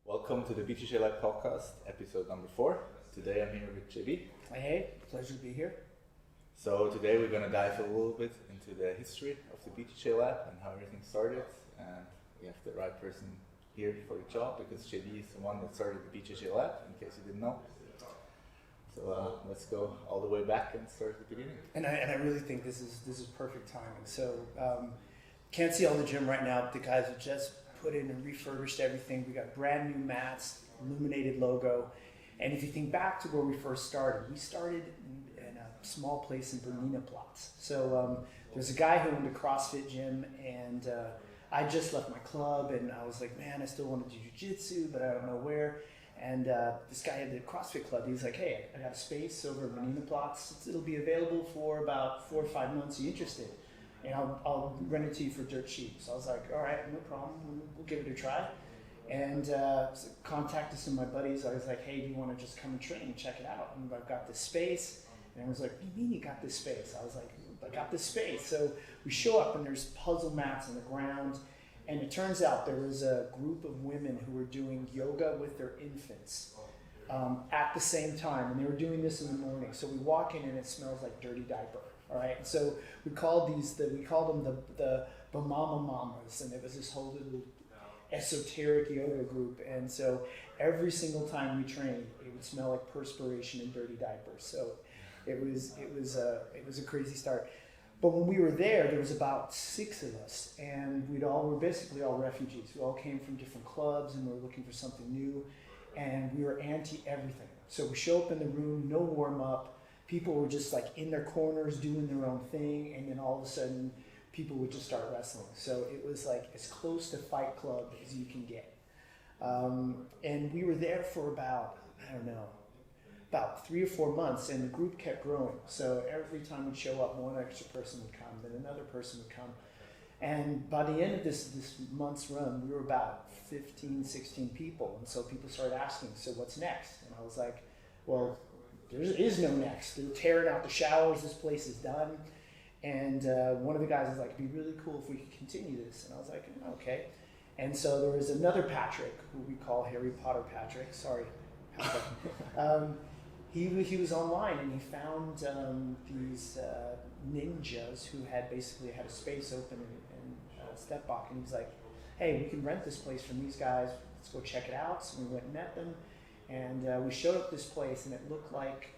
Welcome to the BJJ Live podcast, episode number 4. Today I'm here with JB. Hey, pleasure to be here. So today we're going to dive a little bit into the history of the BJJ Lab and how everything started. And we have the right person here for the job because JB is the one that started the BJJ Lab, in case you didn't know. So let's go all the way back and start at the beginning. And I really think this is perfect timing. So can't see all the gym right now. The guys have just put in and refurbished everything. We got brand new mats, illuminated logo. And if you think back to where we first started, we started in a small place in Bernina Platz. So there's a guy who owned a CrossFit gym, and I just left my club, and I was like, man, I still want to do jiu-jitsu, but I don't know where. And this guy at the CrossFit club, he was like, hey, I got a space over at Bernina Platz. It'll be available for about 4 or 5 months. Are you interested? And I'll rent it to you for dirt cheap. So I was like, all right, no problem. We'll give it a try. And contacted some of my buddies. I was like, hey, do you want to just come and train and check it out? And I've got this space. And I was like, what do you mean you got this space? I was like, I got this space. So we show up and there's puzzle mats on the ground. And it turns out there was a group of women who were doing yoga with their infants at the same time. And they were doing this in the morning. So we walk in and it smells like dirty diaper. All right, so we called them the Mama Mamas, and it was this whole little esoteric yoga group. And so every single time we trained, it would smell like perspiration and dirty diapers. So it was a crazy start. But when we were there was about 6 of us, and we were basically all refugees. We all came from different clubs, and we were looking for something new, and we were anti everything. So we show up in the room, no warm up. People were just like in their corners doing their own thing, and then all of a sudden people would just start wrestling. So it was like as close to Fight Club as you can get. And we were there for about 3 or 4 months, and the group kept growing. So every time we'd show up, one extra person would come, then another person would come. And by the end of this month's run, we were about 15, 16 people. And so people started asking, so what's next? And I was like, well, there is no next. They're tearing out the showers. This place is done. And one of the guys was like, it'd be really cool if we could continue this. And I was like, okay. And so there was another Patrick, who we call Harry Potter Patrick. Sorry. He was online, and he found these ninjas who had basically had a space open in Stepbach. And he was like, hey, we can rent this place from these guys. Let's go check it out. So we went and met them. And we showed up this place, and it looked like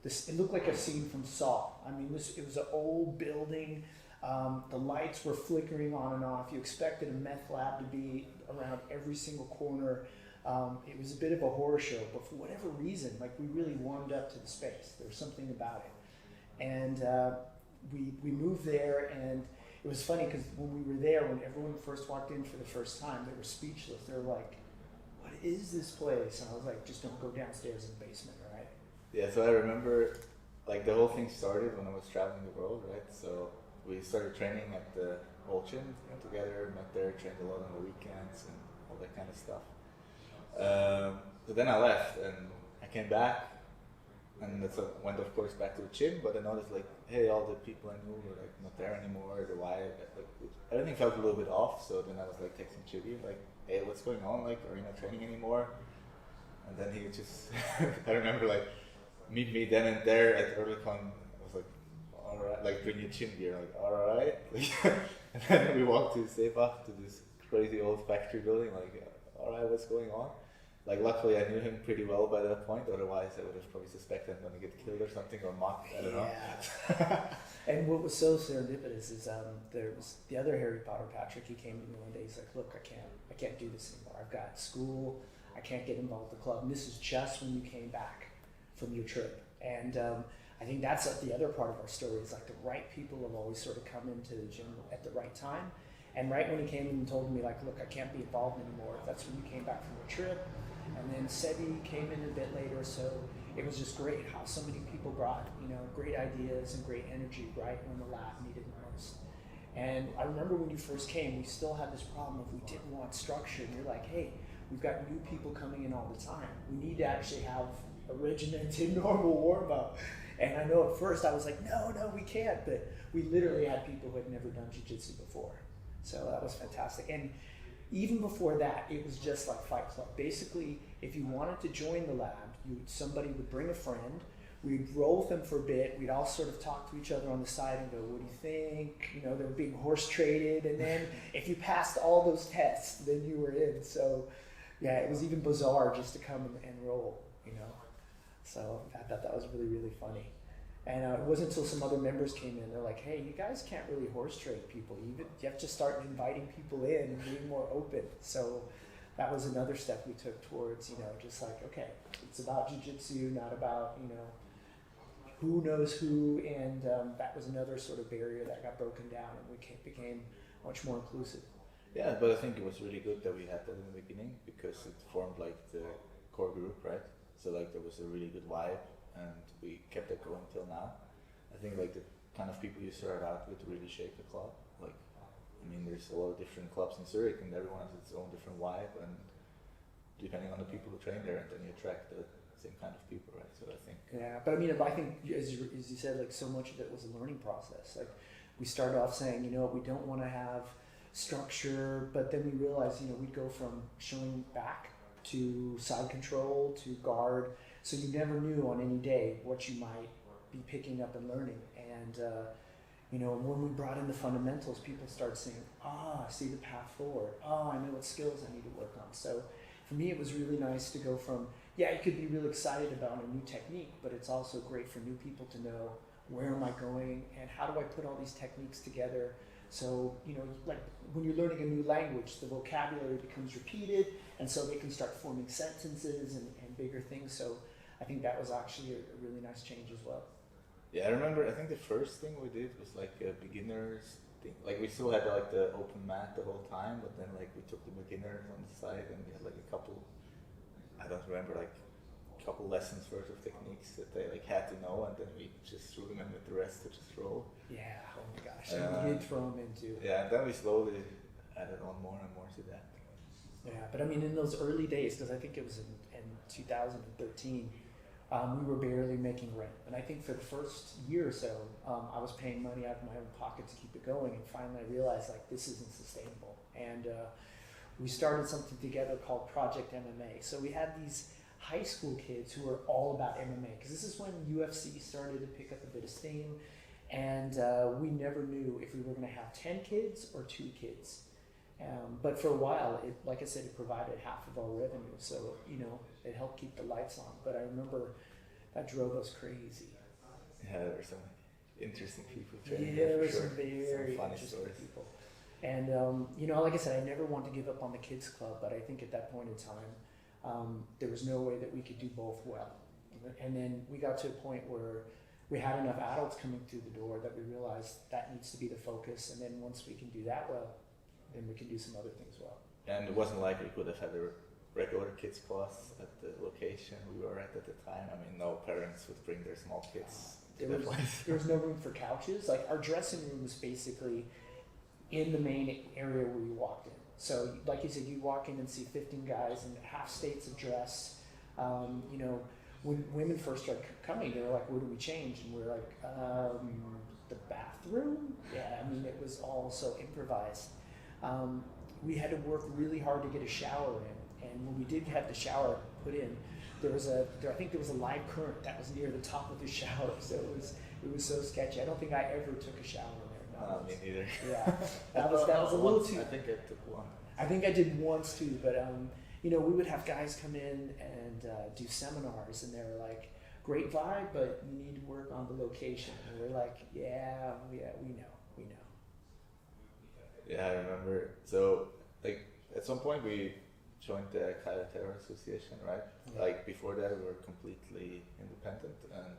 a scene from Saw. I mean, it was an old building. The lights were flickering on and off. You expected a meth lab to be around every single corner. It was a bit of a horror show, but for whatever reason, like, we really warmed up to the space. There was something about it. And we moved there, and it was funny because when we were there, when everyone first walked in for the first time, they were speechless. They were like, what is this place? And I was like, just don't go downstairs in the basement, all right? Yeah, so I remember like the whole thing started when I was traveling the world, right? So we started training at the old gym together, met there, trained a lot on the weekends and all that kind of stuff. So then I left and I came back, and that's went of course back to the gym, but I noticed like, hey, all the people I knew were like not there anymore. The why, like, everything felt a little bit off. So then I was like texting Chibi, like, hey, what's going on? Like, are you not training anymore? And then he just, I remember like, meet me then and there at EarlyCon. I was like, all right, like bring your gym gear, like, all right. And then we walked to Seebach, to this crazy old factory building, like, all right, what's going on? Like, luckily I knew him pretty well by that point, otherwise I would have probably suspected I'm going to get killed or something, or mocked, I don't know. And what was so serendipitous is there was the other Harry Potter Patrick. He came to me one day, he's like, look, I can't do this anymore. I've got school, I can't get involved with the club. And this is just when you came back from your trip. And I think that's the other part of our story, is like the right people have always sort of come into the gym at the right time. And right when he came in and told me, like, look, I can't be involved anymore, that's when you came back from your trip. And then Sebi came in a bit later, so it was just great how so many people brought, great ideas and great energy right when the lab needed it most. And I remember when you first came, we still had this problem of we didn't want structure. And you're like, hey, we've got new people coming in all the time. We need to actually have a regimented normal warm-up. And I know at first I was like, no, we can't. But we literally had people who had never done jiu-jitsu before. So that was fantastic. And Even before that, it was just like Fight Club. Basically, if you wanted to join the lab, somebody would bring a friend. We'd roll with them for a bit. We'd all sort of talk to each other on the side and go, "What do you think?" You know, they were being horse traded, and then if you passed all those tests, then you were in. So, yeah, it was even bizarre just to come and roll. You know, so I thought that was really, really funny. And it wasn't until some other members came in, they're like, "Hey, you guys can't really horse trade people. You have to start inviting people in and being more open." So that was another step we took towards, you know, just like, okay, it's about jiu-jitsu, not about, you know, who knows who. And that was another sort of barrier that got broken down, and we became much more inclusive. Yeah, but I think it was really good that we had that in the beginning, because it formed like the core group, right? So like there was a really good vibe, and we kept it going till now. I think like the kind of people you start out with really shape the club. Like, I mean, there's a lot of different clubs in Zurich, and everyone has its own different vibe, and depending on the people who train there, and then you attract the same kind of people, right? So I think. Yeah, but I mean, I think as you said, like so much of it was a learning process. Like we started off saying, you know, we don't want to have structure, but then we realized, you know, we'd go from showing back to side control to guard. So you never knew on any day what you might be picking up and learning. And, you know, when we brought in the fundamentals, people start saying, I see the path forward. I know what skills I need to work on. So for me, it was really nice to go from, yeah, you could be really excited about a new technique, but it's also great for new people to know, where am I going and how do I put all these techniques together? So, you know, like when you're learning a new language, the vocabulary becomes repeated, and so they can start forming sentences and bigger things. So I think that was actually a really nice change as well. Yeah, I remember, I think the first thing we did was like a beginners thing. Like we still had like the open mat the whole time, but then like we took the beginners on the side, and we had like a couple, I don't remember, like a couple lessons worth of techniques that they like had to know, and then we just threw them in with the rest to just roll. Yeah, oh my gosh, you did throw them into. Yeah, and then we slowly added on more and more to that. Yeah, but I mean, in those early days, because I think it was in 2013, we were barely making rent. And I think for the first year or so, I was paying money out of my own pocket to keep it going. And finally I realized, like, this isn't sustainable. And we started something together called Project MMA. So we had these high school kids who were all about MMA, because this is when UFC started to pick up a bit of steam. And we never knew if we were going to have 10 kids or 2 kids. But for a while, like I said, it provided half of our revenue. So, you know, it helped keep the lights on. But I remember that drove us crazy. Yeah, there were some interesting people training. Yeah, there were sure. some very funny interesting stories. people. And, you know, like I said, I never wanted to give up on the kids club, but I think at that point in time, there was no way that we could do both well. And then we got to a point where we had enough adults coming through the door that we realized that needs to be the focus. And then once we can do that well, then we can do some other things well. And it wasn't like we could have had a regular kids class at the location we were at the time. I mean, no parents would bring their small kids to the place. There was no room for couches. Like, our dressing room was basically in the main area where you walked in. So, like you said, you walk in and see 15 guys in half states of dress. You know, when women first started coming, they were like, "Where do we change?" And we're like, "The bathroom?" Yeah, I mean, it was all so improvised. We had to work really hard to get a shower in, and when we did have the shower put in, I think there was a live current that was near the top of the shower, so it was so sketchy. I don't think I ever took a shower there. No, me neither. Yeah, that was a little too. I think I took one. I think I did once too, but you know, we would have guys come in and do seminars, and they were like, "Great vibe, but you need to work on the location." And we're like, "Yeah, we know." Yeah, I remember. So, like, at some point we joined the Kaio Terror Association, right? Yeah. Like, before that we were completely independent, and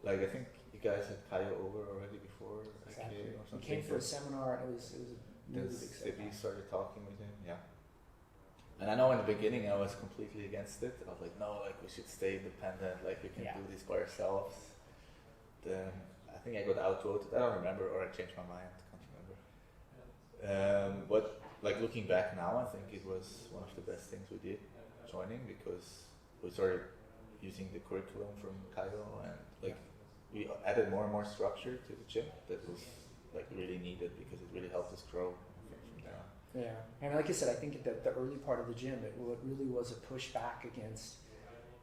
like, I think you guys had Kaio over already before I Exactly. came or We something. came for a seminar, and it was a Then really big Sibi seminar. started talking with him, yeah. And I know in the beginning I was completely against it. I was like, no, like, we should stay independent, like, we can Yeah. do this by ourselves. Then I think I got outvoted. I don't remember, or I changed my mind. Can't remember. But like, looking back now, I think it was one of the best things we did joining, because we started using the curriculum from Kaio, and like we added more and more structure to the gym that was like really needed, because it really helped us grow from there. Yeah, and like I said, I think that the early part of the gym, it really was a pushback against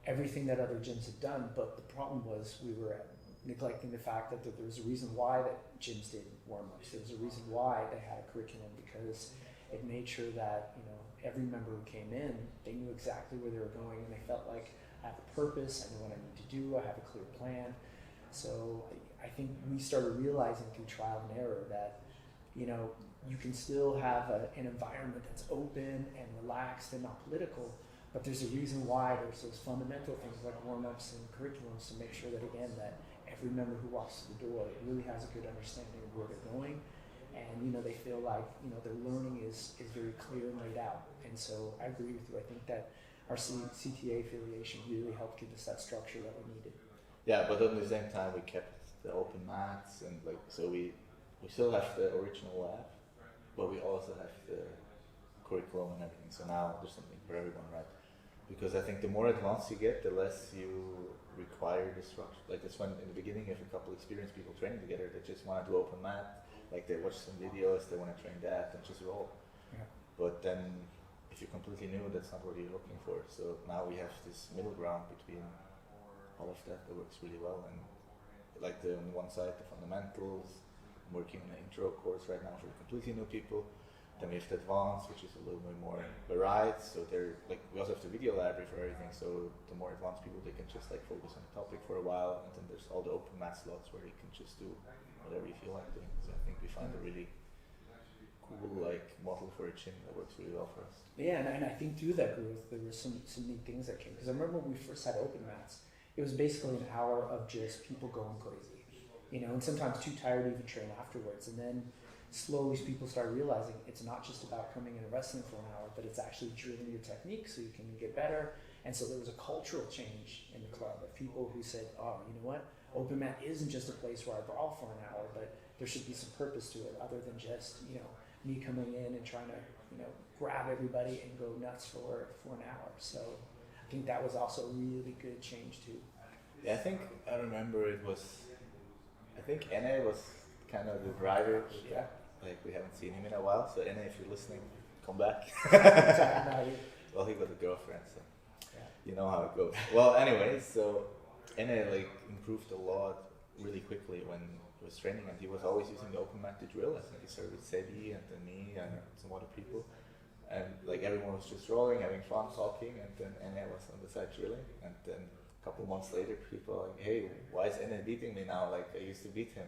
everything that other gyms had done. But the problem was we were neglecting the fact that there was a reason why that gyms did warm-ups. There was a reason why they had a curriculum, because it made sure that, you know, every member who came in, they knew exactly where they were going, and they felt like, I have a purpose, I know what I need to do, I have a clear plan. So I think we started realizing through trial and error that, you know, you can still have an environment that's open and relaxed and not political, but there's a reason why there's those fundamental things like warm-ups and curriculums to make sure that, again, that every member who walks through the door really has a good understanding of where they're going, and, you know, they feel like, you know, their learning is very clear and laid out. And so I agree with you. I think that our CTA affiliation really helped give us that structure that we needed. Yeah, but at the same time we kept the open mats, and like, so we still have the original lab, but we also have the curriculum and everything. So now there's something for everyone, right? Because I think the more advanced you get, the less you require the structure. Like, that's when in the beginning you have a couple experienced people training together that just want to do open mat, like they watch some videos, they want to train that and just roll. Yeah. But then if you're completely new, that's not what you're looking for. So now we have this middle ground between all of that works really well. And like on one side, the fundamentals, I'm working on an intro course right now for completely new people. Then we have the advanced, which is a little bit more varied. So they're like, we also have the video library for everything. So the more advanced people, they can just like focus on the topic for a while. And then there's all the open mat slots where you can just do whatever you feel like doing. So I think we found a really cool like model for a gym that works really well for us. Yeah, and I think through that growth, there were some neat things that came. Because I remember when we first had open mats, it was basically an hour of just people going crazy, you know, and sometimes too tired to even train afterwards. And then slowly people started realizing it's not just about coming in and wrestling for an hour, but it's actually drilling your technique so you can get better. And so there was a cultural change in the club of people who said, oh, you know what, open mat isn't just a place where I brawl for an hour, but there should be some purpose to it other than just, you know, me coming in and trying to, you know, grab everybody and go nuts for an hour. So I think that was also a really good change too. Yeah, I remember it was, I think NA was kind of the driver. Yeah. Like, we haven't seen him in a while, so NA, if you're listening, come back. Well, he got a girlfriend, so yeah, you know how it goes. Well, anyways, so NA like improved a lot really quickly when he was training, and he was always using the open mat to drill. I think he started with Sedi and then me and some other people. And like, everyone was just rolling, having fun, talking, and then NA was on the side drilling. And then a couple months later, people were like, hey, why is NA beating me now? Like, I used to beat him.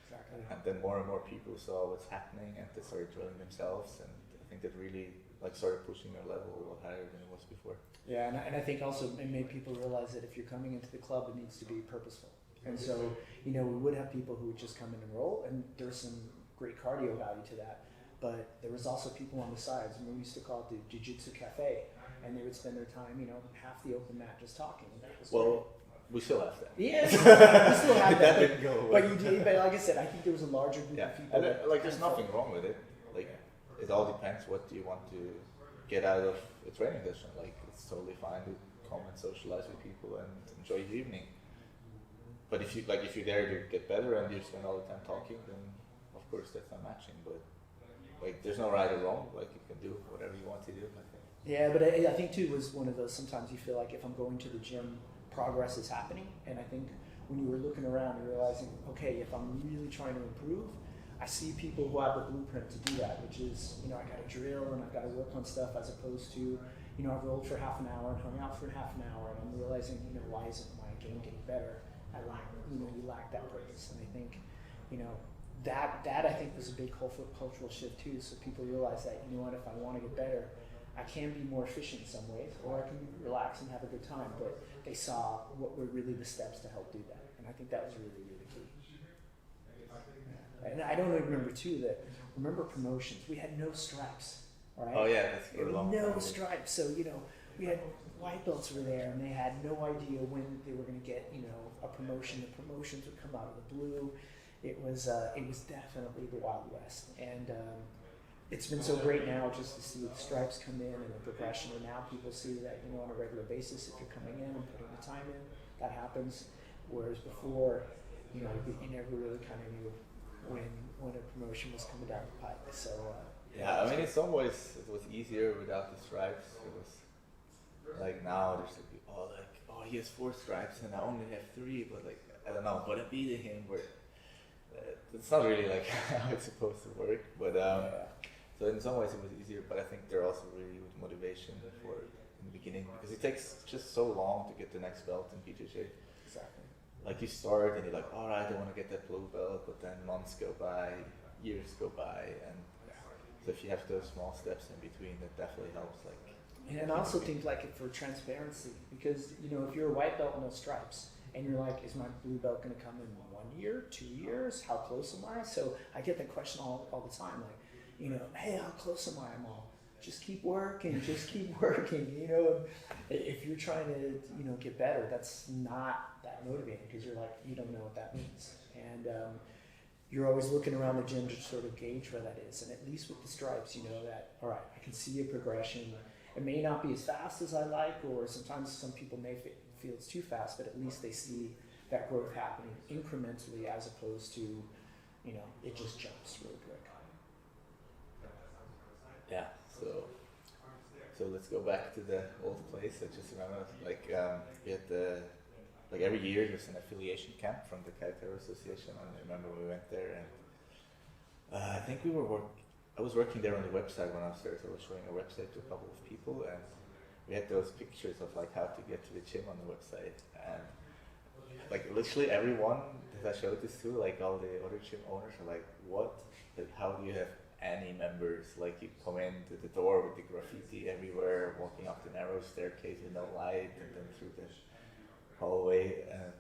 Exactly. And then more and more people saw what's happening, and they started drilling themselves. And I think that really like started pushing their level a lot higher than it was before. Yeah, and I think also it made people realize that if you're coming into the club, it needs to be purposeful. And so, you know, we would have people who would just come in and roll, and there's some great cardio value to that. But there was also people on the sides, and we used to call it the JiuJitsu Cafe, and they would spend their time, you know, half the open mat just talking. And that was well, we still have that. Yeah, we still have that. That didn't go away. But you did. But like I said, I think there was a larger group of people. And like, there's nothing wrong with it. Like, it all depends what you want to get out of a training session. Like, it's totally fine to come and socialize with people and enjoy the evening. But if you're there to get better and you spend all the time talking, then of course that's not matching. But like, there's no right or wrong. Like, you can do whatever you want to do, I think. Yeah, but I think too was one of those, sometimes you feel like if I'm going to the gym, progress is happening. And I think when you were looking around, you're realizing, okay, if I'm really trying to improve, I see people who have the blueprint to do that, which is, you know, I got to drill and I've got to work on stuff, as opposed to, you know, I've rolled for half an hour and hung out for half an hour, and I'm realizing, you know, why isn't my game getting better? You lack that purpose. And I think, you know, that I think was a big cultural shift too. So people realize that, you know what, if I want to get better, I can be more efficient in some ways, or I can relax and have a good time. But they saw what were really the steps to help do that. And I think that was really, really key. Yeah. And I don't remember too that, remember promotions, we had no stripes, right? Oh yeah, that's for a long time. No stripes. So, you know, we had white belts were there, and they had no idea when they were going to get, you know, a promotion. The promotions would come out of the blue. It was definitely the Wild West. And it's been so great now just to see the stripes come in and the progression. And now people see that, you know, on a regular basis, if you're coming in and putting the time in, that happens. Whereas before, you know, you never really kind of knew when a promotion was coming down the pipe. So Yeah, I mean, in some ways it was easier without the stripes. It was like now there's like, oh, he has 4 stripes and I only have 3, but like, I don't know, but I'm beating him. But it's not really like how it's supposed to work. But so in some ways it was easier, but I think they're also really with motivation for in the beginning because it takes just so long to get the next belt in BJJ. Exactly. Like you start and you're like, all right, I want to get that blue belt, but then months go by, years go by, and so if you have those small steps in between, that definitely helps. Like, and I also think like for transparency, because you know if you're a white belt no stripes, and you're like, is my blue belt going to come in 1 year, 2 years? How close am I? So I get that question all the time, like, you know, hey, how close am I? I'm all, just keep working, just keep working. You know, if you're trying to, you know, get better, that's not that motivating because you're like, you don't know what that means. And you're always looking around the gym to sort of gauge where that is. And at least with the stripes, you know that, all right, I can see a progression. It may not be as fast as I like, or sometimes some people may feel it's too fast, but at least they see that growth happening incrementally as opposed to, you know, it just jumps really quick. Yeah, so let's go back to the old place. I just remember, like, we had like every year there's an affiliation camp from the Karatero Association, and I remember we went there, and I think I was working there on the website when I was there, so I was showing a website to a couple of people, and we had those pictures of like how to get to the gym on the website, and like literally everyone that I showed this to, like all the other gym owners are like, what? Like, how do you have any members? Like, you come into the door with the graffiti everywhere, walking up the narrow staircase with no light, and then through the hallway, and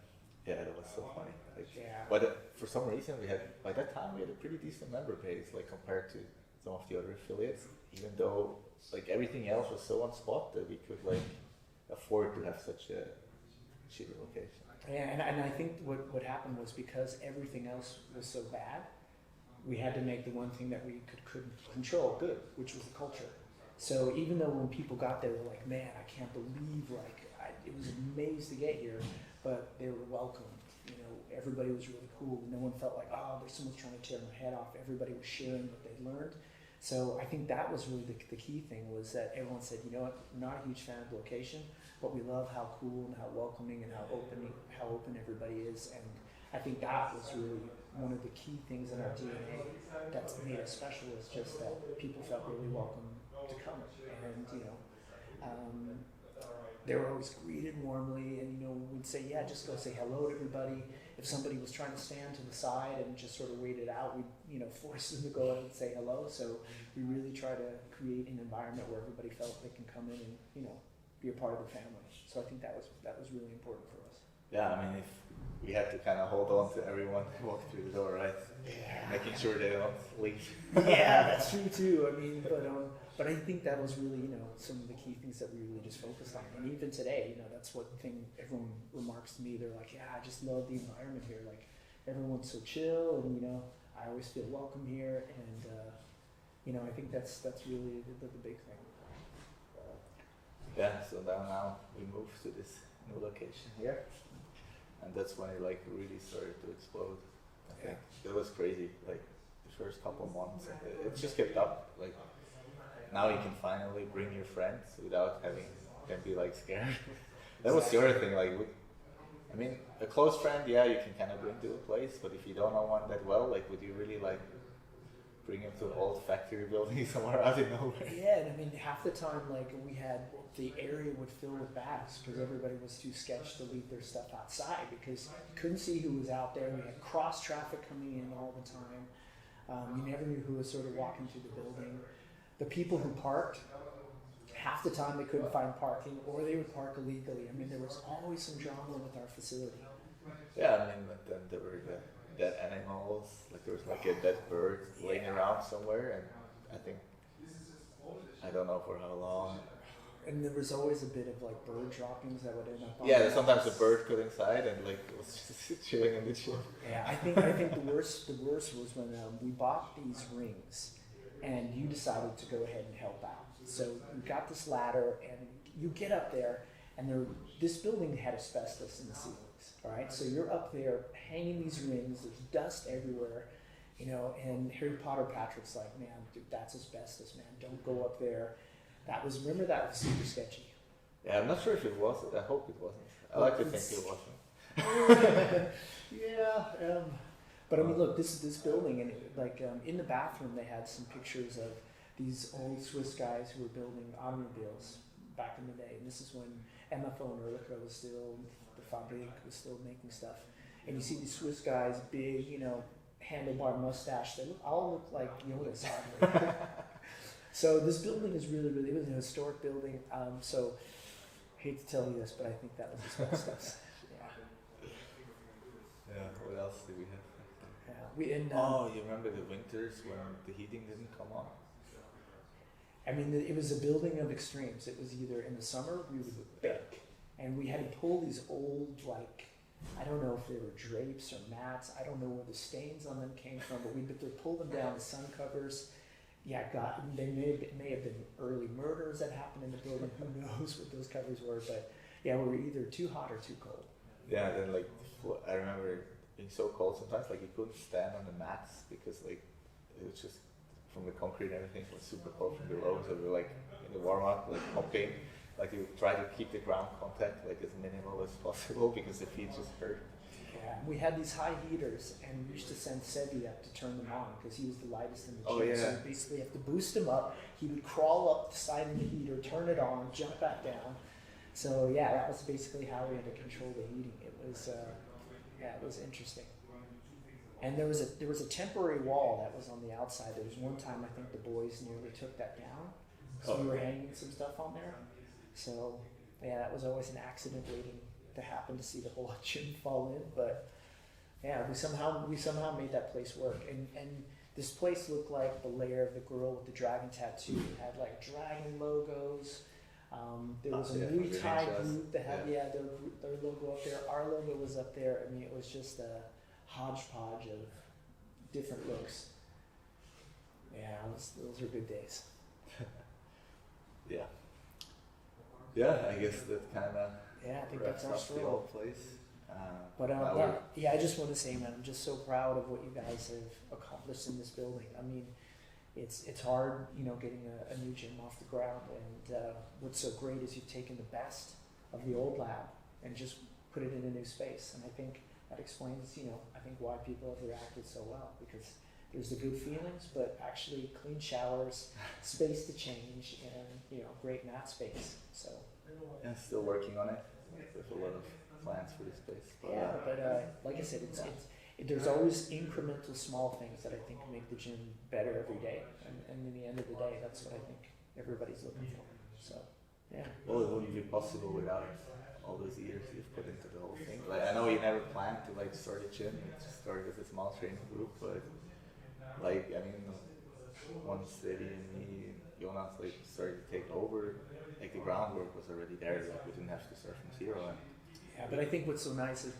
yeah, that was so funny. Like, but for some reason by that time we had a pretty decent member base, like compared to some of the other affiliates, even though like everything else was so on spot that we could like afford to have such a shitty location. Yeah, and I think what happened was because everything else was so bad, we had to make the one thing that we couldn't control good, which was the culture. So even though when people got there, they were like, man, I can't believe, like, it was amazing to get here, but they were welcomed. You know, everybody was really cool. No one felt like, oh, there's someone trying to tear my head off. Everybody was sharing what they learned. So I think that was really the key thing, was that everyone said, you know what, we're not a huge fan of the location, but we love how cool and how welcoming and how open everybody is. And I think that was really one of the key things in our DNA that's made us special, is just that people felt really welcome to come. And, you know, they were always greeted warmly, and, you know, we'd say, yeah, just go say hello to everybody. If somebody was trying to stand to the side and just sort of wait it out, we'd, you know, force them to go in and say hello. So we really try to create an environment where everybody felt they can come in and, you know, be a part of the family. So I think that was really important for us. Yeah, I mean, if we had to kind of hold on to everyone who walked through the door, right? Yeah. Making sure they don't leave. Yeah, that's true too. I mean, but I think that was really, you know, some of the key things that we really just focused on. And even today, you know, that's what thing everyone remarks to me. They're like, yeah, I just love the environment here. Like, everyone's so chill, and, you know, I always feel welcome here. And, you know, I think that's really the big thing. Yeah, so now we moved to this new location here. And that's when it like really started to explode. I think it was crazy. Like the first couple of months, it just kept up. Like now you can finally bring your friends without having them be like scared. That was the other thing. Like, I mean, a close friend, yeah, you can kind of bring to a place. But if you don't know one that well, like, would you really like bring him to an old factory building somewhere out of nowhere? Yeah, and I mean, half the time, like, the area would fill with bags because everybody was too sketched to leave their stuff outside because you couldn't see who was out there. We had cross traffic coming in all the time. You never knew who was sort of walking through the building. The people who parked, half the time they couldn't find parking, or they would park illegally. I mean, there was always some drama with our facility. Yeah, I mean, but then there were the dead animals. Like there was like a dead bird laying around somewhere, and I think, I don't know for how long. And there was always a bit of like bird droppings that would end up on. Yeah, sometimes a bird got inside and like was just chilling in the gym. Yeah, I think the worst was when we bought these rings, and you decided to go ahead and help out. So you got this ladder, and you get up there, and this building had asbestos in the ceilings. All right, so you're up there hanging these rings. There's dust everywhere, you know, and Harry Potter Patrick's like, man, dude, that's asbestos, man. Don't go up there. Remember that was super sketchy. Yeah, I'm not sure if it was. I hope it wasn't. I like to think it wasn't. Yeah, but I mean, look, this building, and like in the bathroom, they had some pictures of these old Swiss guys who were building automobiles back in the day. And this is when MFO and Ehrlicher was still, the Fabrik was still making stuff. And you see these Swiss guys, big, you know, handlebar mustache. They all look like Yoda's hardly. So this building is really, it was an historic building. So I hate to tell you this, but I think that was asbestos. Yeah. What else did we have? Yeah, you remember the winters when the heating didn't come on? I mean, it was a building of extremes. It was either in the summer we would bake, and we had to pull these old, like, I don't know if they were drapes or mats. I don't know where the stains on them came from, but we'd pull them down, the sun covers. Yeah, God, they may have been early murders that happened in the building. Who knows what those covers were? But yeah, we were either too hot or too cold. Yeah, then like I remember being so cold sometimes, like you couldn't stand on the mats because like it was just from the concrete and everything was super cold from below. So we were like in the warm up, like pumping, like you try to keep the ground contact like as minimal as possible because the feet just hurt. Yeah, we had these high heaters, and we used to send Sebi up to turn them on because he was the lightest in the gym. Oh, yeah. So we basically have to boost him up. He would crawl up the side of the heater, turn it on, jump back down. So yeah, that was basically how we had to control the heating. It was interesting. And there was a temporary wall that was on the outside. There was one time I think the boys nearly took that down. So we were hanging some stuff on there. So yeah, that was always an accident waiting to happen to see the whole gym fall in. But yeah, we somehow made that place work. And this place looked like the lair of the girl with the dragon tattoo. It had like dragon logos. There was a Muay Thai group that had their logo up there. Our logo was up there. I mean, it was just a hodgepodge of different looks. Yeah, those were good days. Yeah, I guess that kind of I think that's our the story. old place. I just want to say, man, I'm just so proud of what you guys have accomplished in this building. I mean, it's hard, you know, getting a new gym off the ground, and what's so great is you've taken the best of the old lab and just put it in a new space, and I think that explains, you know, I think why people have reacted so well, because there's the good feelings, but actually clean showers, space to change, and, you know, great mat space. So yeah, still working on it. There's a lot of plans for this space. But like I said, there's always incremental small things that I think make the gym better every day, and in the end of the day, that's what I think everybody's looking for. So yeah. Well, it wouldn't be possible without all those years you've put into the whole thing. Like I know you never planned to like start a gym; it just started as a small training group. But like I mean, once Eddie and me, Jonas, like started to take over, like the groundwork was already there. Like we didn't have to start from zero. Yeah, but I think what's so nice is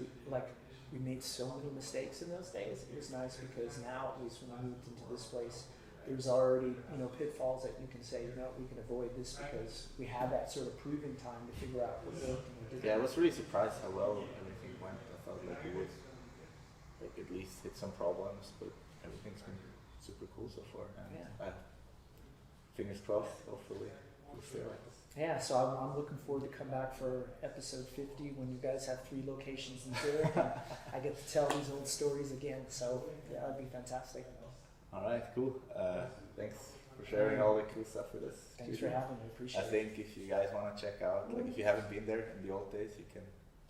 we made so many mistakes in those days. It was nice because now, at least when we moved into this place, there's already, you know, pitfalls that you can say, you know, we can avoid this because we had that sort of proving time to figure out what worked and what didn't. Yeah, I was really surprised how well everything went. I thought like it would like at least hit some problems, but everything's been super cool so far. And fingers crossed, hopefully we'll stay like this. Yeah, so I'm looking forward to come back for episode 50 when you guys have 3 locations in Zurich and I get to tell these old stories again. So yeah, that'd be fantastic. All right, cool. Thanks for sharing all the cool stuff with us. Thanks for having me. Appreciate it. I think if you guys want to check out, like if you haven't been there in the old days, you can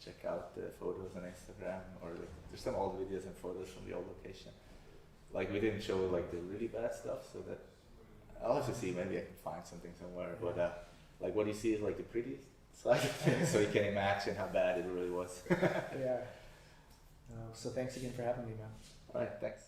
check out the photos on Instagram, or like there's some old videos and photos from the old location. Like we didn't show like the really bad stuff, so that I'll have to see. Maybe I can find something somewhere, but. Like what you see is like the pretty side of things, so you can imagine how bad it really was. Yeah. So thanks again for having me, man. All right, thanks.